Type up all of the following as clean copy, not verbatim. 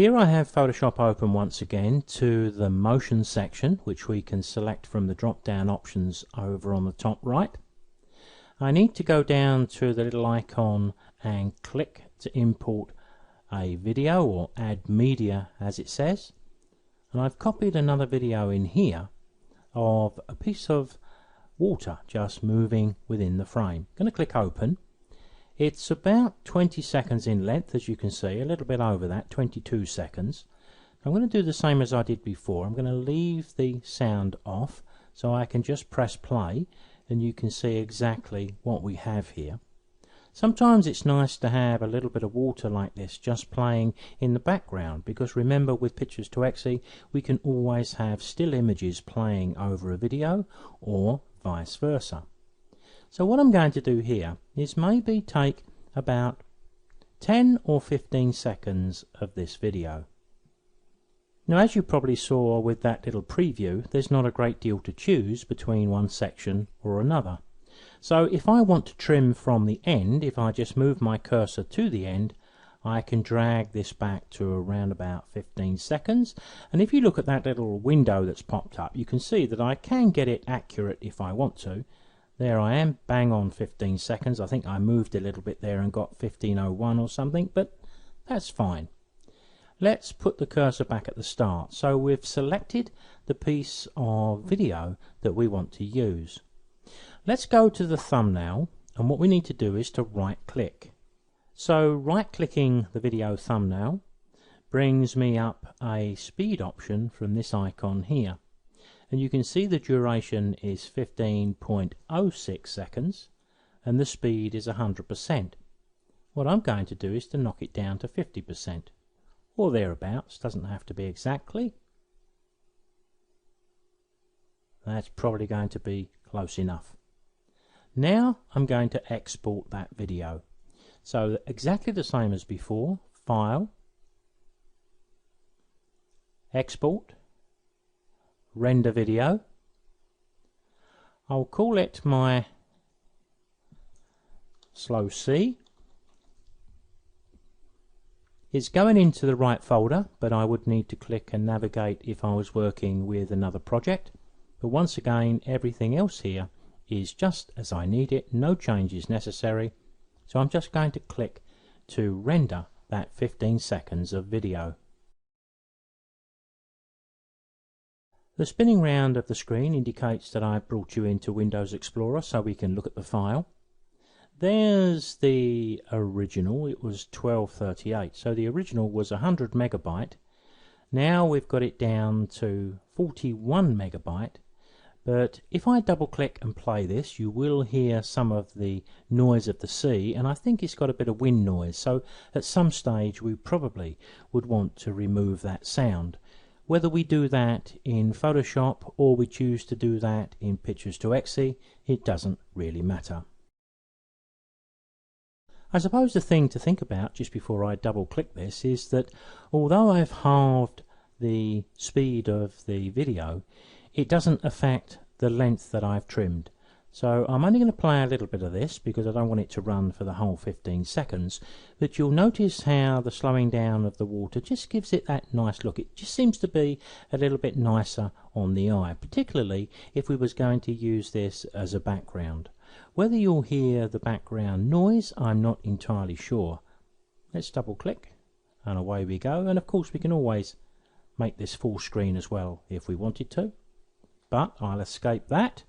Here I have Photoshop open once again to the motion section, which we can select from the drop down options over on the top right. I need to go down to the little icon and click to import a video, or add media as it says, and I've copied another video in here of a piece of water just moving within the frame. I'm going to click open. It's about 20 seconds in length, as you can see, a little bit over that, 22 seconds. I'm going to do the same as I did before. I'm going to leave the sound off so I can just press play and you can see exactly what we have here. Sometimes it's nice to have a little bit of water like this just playing in the background, because remember, with Pictures-to-Exe we can always have still images playing over a video or vice versa. So what I'm going to do here is maybe take about 10 or 15 seconds of this video. Now, as you probably saw with that little preview, there's not a great deal to choose between one section or another. So if I want to trim from the end, if I just move my cursor to the end, I can drag this back to around about 15 seconds. And if you look at that little window that's popped up, you can see that I can get it accurate if I want to. There I am, bang on 15 seconds. I think I moved a little bit there and got 15:01 or something, but that's fine. Let's put the cursor back at the start. So we've selected the piece of video that we want to use. Let's go to the thumbnail, and what we need to do is to right click. So right clicking the video thumbnail brings me up a speed option from this icon here. And you can see the duration is 15.06 seconds and the speed is 100%. What I'm going to do is to knock it down to 50% or thereabouts, doesn't have to be exactly. That's probably going to be close enough. Now I'm going to export that video. So exactly the same as before, File, Export, Render Video. I'll call it my Slow C. It's going into the right folder, but I would need to click and navigate if I was working with another project. But once again, everything else here is just as I need it, no changes necessary. So I'm just going to click to render that 15 seconds of video. The spinning round of the screen indicates that I've brought you into Windows Explorer so we can look at the file. There's the original, it was 1238, so the original was 100 megabyte. Now we've got it down to 41 megabyte, but if I double click and play this, you will hear some of the noise of the sea, and I think it's got a bit of wind noise, so at some stage we probably would want to remove that sound. Whether we do that in Photoshop or we choose to do that in Pictures-to-Exe, it doesn't really matter. I suppose the thing to think about just before I double click this is that although I've halved the speed of the video, it doesn't affect the length that I've trimmed. So I'm only going to play a little bit of this because I don't want it to run for the whole 15 seconds, but you'll notice how the slowing down of the water just gives it that nice look. It just seems to be a little bit nicer on the eye, particularly if we was going to use this as a background. Whether you'll hear the background noise, I'm not entirely sure. Let's double click and away we go, and of course we can always make this full screen as well if we wanted to, but I'll escape that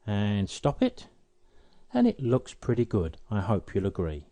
and stop it, and it looks pretty good. I hope you'll agree.